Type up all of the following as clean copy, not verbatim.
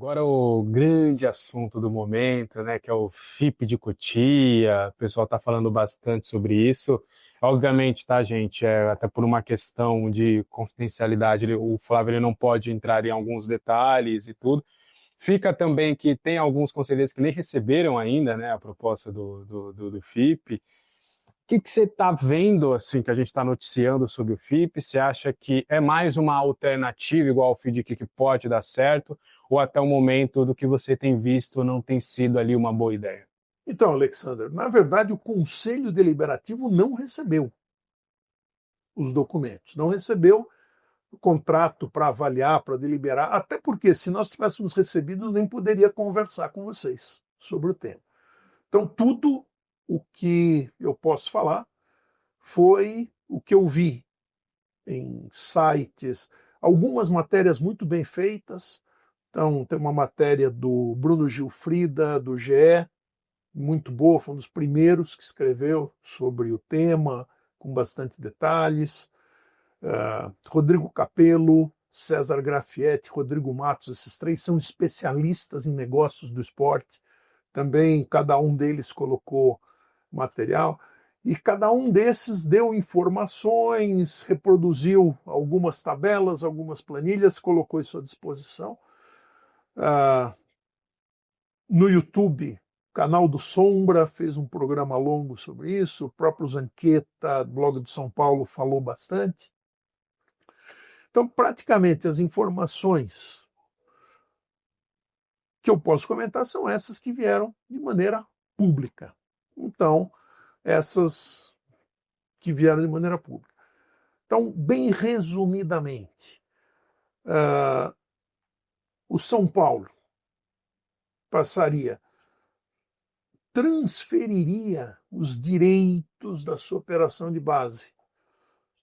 Agora o grande assunto do momento, né, que é o FIP de Cotia. O pessoal está falando bastante sobre isso. Obviamente, tá, gente, até por uma questão de confidencialidade, o Flávio ele não pode entrar em alguns detalhes e tudo. Fica também que tem alguns conselheiros que nem receberam ainda, né, a proposta do FIP. O que você está vendo, assim, que a gente está noticiando sobre o FIP? Você acha que é mais uma alternativa igual ao FIDC que pode dar certo? Ou até o momento do que você tem visto não tem sido ali uma boa ideia? Então, Alexander, na verdade, o Conselho Deliberativo não recebeu os documentos, não recebeu o contrato para avaliar, para deliberar, até porque se nós tivéssemos recebido, nem poderia conversar com vocês sobre o tema. Então, tudo o que eu posso falar foi o que eu vi em sites, algumas matérias muito bem feitas. Então, tem uma matéria do Bruno Gilfrida, do GE, muito boa, foi um dos primeiros que escreveu sobre o tema, com bastante detalhes. Rodrigo Capello, César Grafietti, Rodrigo Matos, esses três são especialistas em negócios do esporte. Também cada um deles colocou material. E cada um desses deu informações, reproduziu algumas tabelas, algumas planilhas, colocou isso à disposição. No YouTube, o canal do Sombra fez um programa longo sobre isso, o próprio Zanqueta, blog de São Paulo, falou bastante. Então, praticamente, as informações que eu posso comentar são essas que vieram de maneira pública. Então, essas que vieram de maneira pública. Então, bem resumidamente, o São Paulo transferiria os direitos da sua operação de base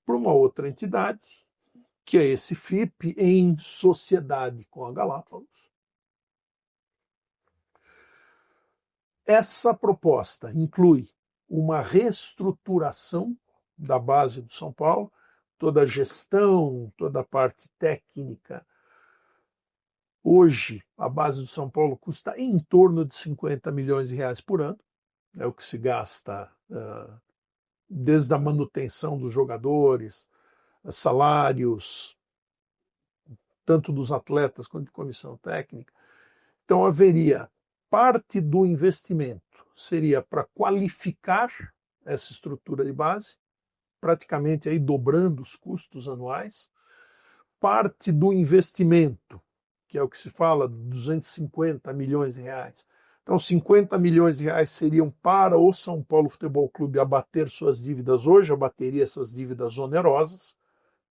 para uma outra entidade, que é esse FIP, em sociedade com a Galápagos. Essa proposta inclui uma reestruturação da base do São Paulo, toda a gestão, toda a parte técnica. Hoje, a base do São Paulo custa em torno de 50 milhões de reais por ano, é o que se gasta desde a manutenção dos jogadores, salários, tanto dos atletas quanto de comissão técnica. Então, haveria parte do investimento seria para qualificar essa estrutura de base, praticamente aí dobrando os custos anuais. Parte do investimento, que é o que se fala, 250 milhões de reais. Então, 50 milhões de reais seriam para o São Paulo Futebol Clube abater suas dívidas hoje, abateria essas dívidas onerosas,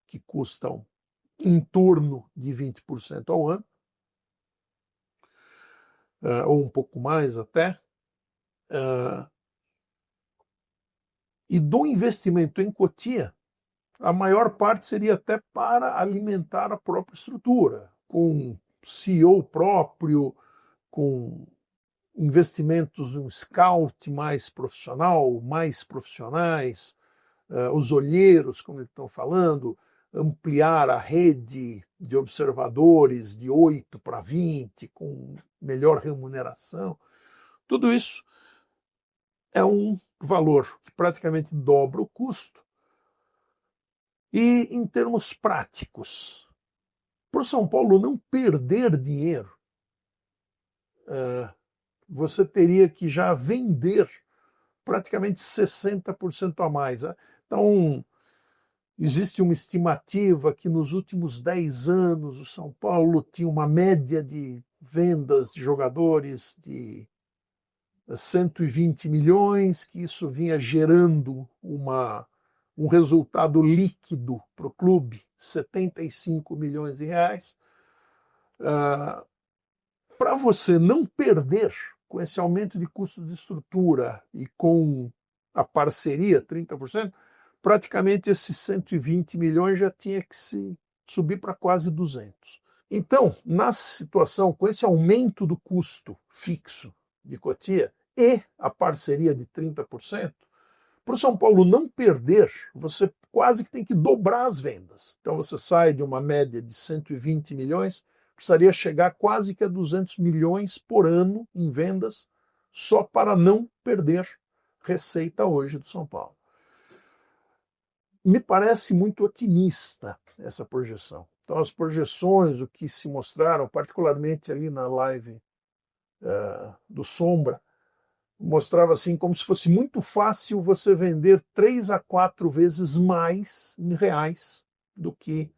que custam em torno de 20% ao ano, ou um pouco mais até. E do investimento em Cotia, a maior parte seria até para alimentar a própria estrutura, com CEO próprio, com investimentos em um scout mais profissional, mais profissionais, os olheiros, como eles estão falando, ampliar a rede de observadores de 8 para 20, com melhor remuneração. Tudo isso é um valor que praticamente dobra o custo. E em termos práticos, para o São Paulo não perder dinheiro, você teria que já vender praticamente 60% a mais. Então, existe uma estimativa que nos últimos 10 anos o São Paulo tinha uma média de vendas de jogadores de 120 milhões, que isso vinha gerando um resultado líquido para o clube, 75 milhões de reais. Para você não perder com esse aumento de custo de estrutura e com a parceria, 30%, praticamente esses 120 milhões já tinha que se subir para quase 200. Então, na situação, com esse aumento do custo fixo de Cotia e a parceria de 30%, para o São Paulo não perder, você quase que tem que dobrar as vendas. Então você sai de uma média de 120 milhões precisaria chegar quase que a 200 milhões por ano em vendas só para não perder receita hoje do São Paulo. Me parece muito otimista essa projeção. Então, as projeções, o que se mostraram, particularmente ali na live do Sombra, mostrava assim como se fosse muito fácil você vender 3 a 4 vezes mais em reais do que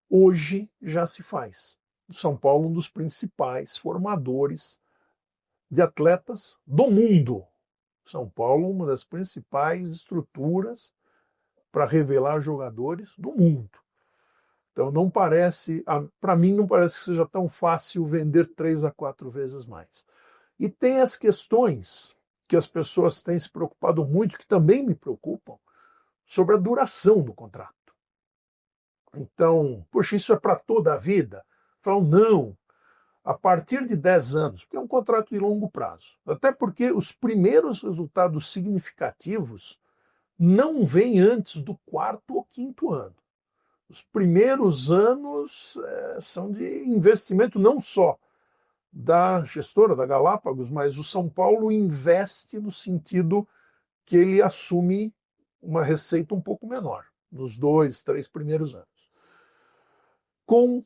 hoje já se faz. São Paulo, um dos principais formadores de atletas do mundo. São Paulo, uma das principais estruturas para revelar jogadores do mundo. Então não parece, para mim não parece que seja tão fácil vender 3 a 4 vezes mais. E tem as questões que as pessoas têm se preocupado muito, que também me preocupam, sobre a duração do contrato. Então, poxa, isso é para toda a vida? Falam, não, a partir de 10 anos, porque é um contrato de longo prazo. Até porque os primeiros resultados significativos não vêm antes do 4º ou 5º ano. Os primeiros anos são de investimento não só da gestora, da Galápagos, mas o São Paulo investe no sentido que ele assume uma receita um pouco menor, nos 2, 3 primeiros anos. Com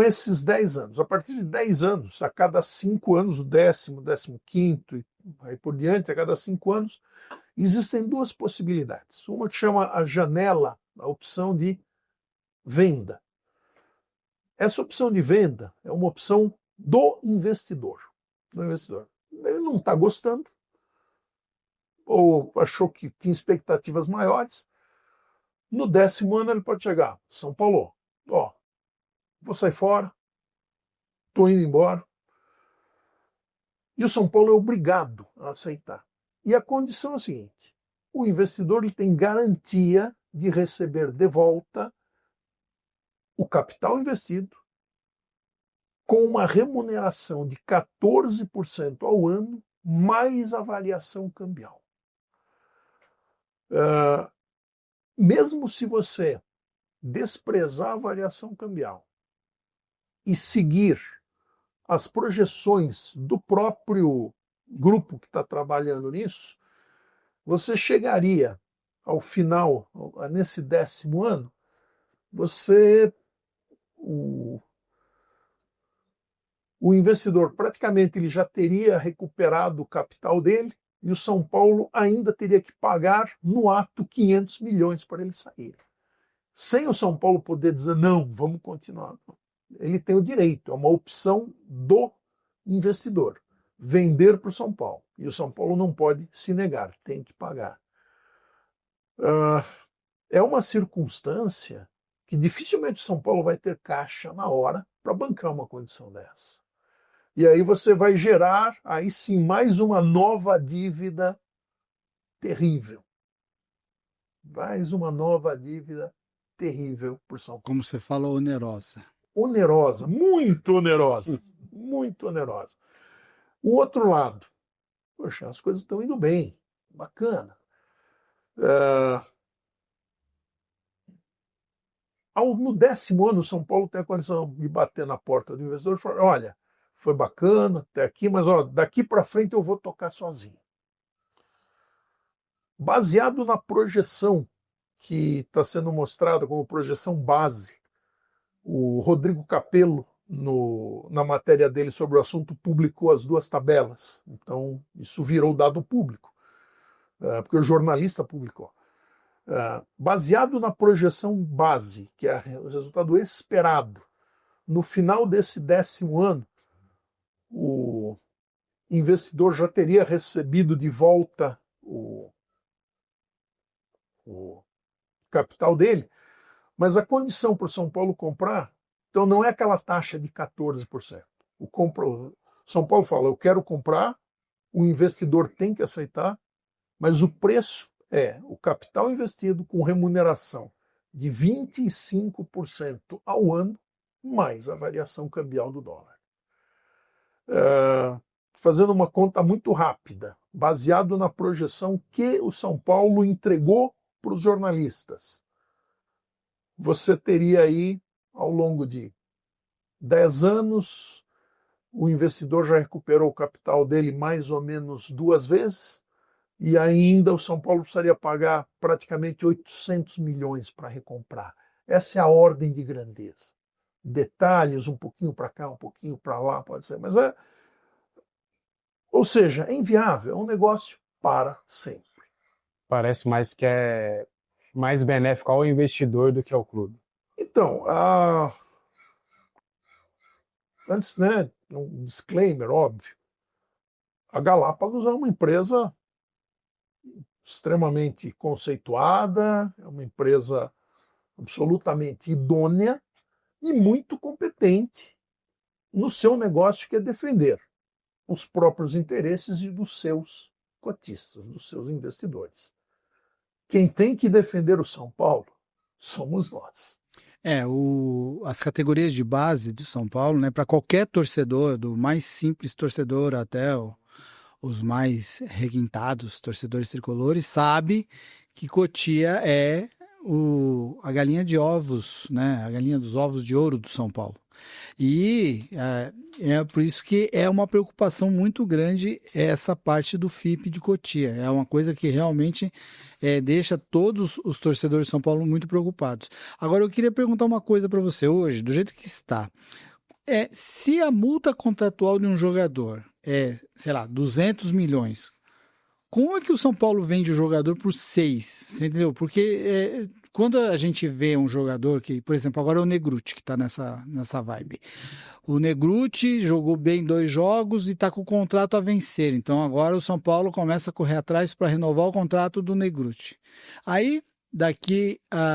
esses 10 anos, a partir de 10 anos, a cada 5 anos, o 10º, 15º e aí por diante, a cada 5 anos, existem 2 possibilidades. Uma que chama a janela, a opção de venda. Essa opção de venda é uma opção do investidor. Ele não está gostando, ou achou que tinha expectativas maiores. No 10º ano ele pode chegar, São Paulo, vou sair fora, estou indo embora. E o São Paulo é obrigado a aceitar. E a condição é a seguinte: o investidor ele tem garantia de receber de volta o capital investido com uma remuneração de 14% ao ano, mais a variação cambial. Mesmo se você desprezar a variação cambial e seguir as projeções do próprio grupo que está trabalhando nisso, você chegaria ao final, nesse 10º ano, o investidor praticamente ele já teria recuperado o capital dele e o São Paulo ainda teria que pagar no ato 500 milhões para ele sair. Sem o São Paulo poder dizer não, vamos continuar. Ele tem o direito, é uma opção do investidor, vender para o São Paulo. E o São Paulo não pode se negar, tem que pagar. É uma circunstância que dificilmente o São Paulo vai ter caixa na hora para bancar uma condição dessa. E aí você vai gerar, aí sim, mais uma nova dívida terrível. Mais uma nova dívida terrível por São Paulo. Como você falou, onerosa. Onerosa, muito onerosa. Muito onerosa. O outro lado, poxa, as coisas estão indo bem, bacana. No 10º ano, o São Paulo tem a condição de bater na porta do investidor e falar, olha, foi bacana até aqui, mas daqui para frente eu vou tocar sozinho. Baseado na projeção que está sendo mostrada como projeção base, o Rodrigo Capello, na matéria dele sobre o assunto, publicou as 2 tabelas. Então, isso virou dado público, porque o jornalista publicou. Baseado na projeção base, que é o resultado esperado, no final desse 10º ano, o investidor já teria recebido de volta o capital dele, mas a condição para o São Paulo comprar, então não é aquela taxa de 14%. O São Paulo fala, eu quero comprar, o investidor tem que aceitar, mas o preço é o capital investido com remuneração de 25% ao ano, mais a variação cambial do dólar. Fazendo uma conta muito rápida, baseado na projeção que o São Paulo entregou para os jornalistas, você teria aí, ao longo de 10 anos, o investidor já recuperou o capital dele mais ou menos 2 vezes, e ainda o São Paulo precisaria pagar praticamente 800 milhões para recomprar. Essa é a ordem de grandeza. Detalhes, um pouquinho para cá, um pouquinho para lá, pode ser, mas é. Ou seja, é inviável, é um negócio para sempre. Parece mais que é mais benéfico ao investidor do que ao clube. Então, antes, né, um disclaimer óbvio, a Galápagos é uma empresa extremamente conceituada, é uma empresa absolutamente idônea e muito competente no seu negócio, que é defender os próprios interesses e dos seus cotistas, dos seus investidores. Quem tem que defender o São Paulo somos nós. As categorias de base do São Paulo, né, para qualquer torcedor, do mais simples torcedor até os mais requintados torcedores tricolores, sabe que Cotia é a galinha de ovos, né, a galinha dos ovos de ouro do São Paulo. E é por isso que é uma preocupação muito grande essa parte do FIP de Cotia. É uma coisa que realmente deixa todos os torcedores de São Paulo muito preocupados. Agora, eu queria perguntar uma coisa para você hoje, do jeito que está. Se a multa contratual de um jogador é, sei lá, 200 milhões, como é que o São Paulo vende o jogador por 6? Você entendeu? Porque quando a gente vê um jogador que, por exemplo, agora é o Negrutti, que está nessa vibe. O Negrutti jogou bem 2 jogos e está com o contrato a vencer. Então agora o São Paulo começa a correr atrás para renovar o contrato do Negrutti. Aí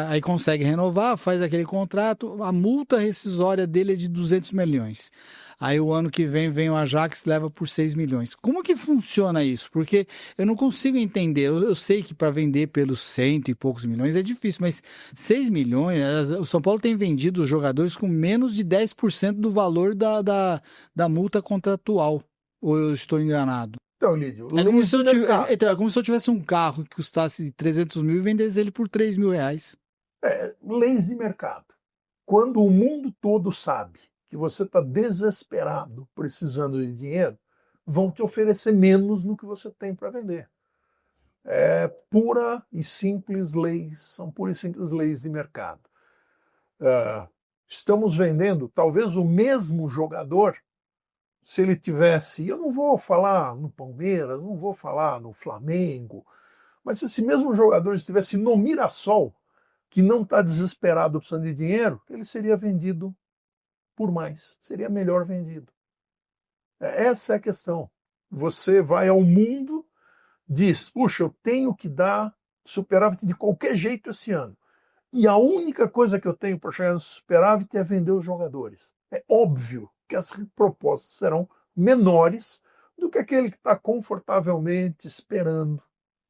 aí consegue renovar, faz aquele contrato, a multa rescisória dele é de 200 milhões. Aí o ano que vem o Ajax leva por 6 milhões. Como que funciona isso? Porque eu não consigo entender. Eu sei que para vender pelos 100 e poucos milhões é difícil, mas 6 milhões, o São Paulo tem vendido os jogadores com menos de 10% do valor da multa contratual. Ou eu estou enganado? Então, Lídio, É como se eu tivesse um carro que custasse 300 mil e vendesse ele por 3 mil reais. leis de mercado. Quando o mundo todo sabe que você está desesperado, precisando de dinheiro, vão te oferecer menos no que você tem para vender. É pura e simples leis, são puras e simples leis de mercado. Estamos vendendo talvez o mesmo jogador, se ele tivesse, eu não vou falar no Palmeiras, não vou falar no Flamengo, mas se esse mesmo jogador estivesse no Mirassol, que não está desesperado precisando de dinheiro, ele seria vendido por mais, seria melhor vendido. Essa é a questão. Você vai ao mundo, diz, puxa, eu tenho que dar superávit de qualquer jeito esse ano. E a única coisa que eu tenho para chegar no superávit é vender os jogadores. É óbvio que as propostas serão menores do que aquele que está confortavelmente esperando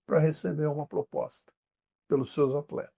para receber uma proposta pelos seus atletas.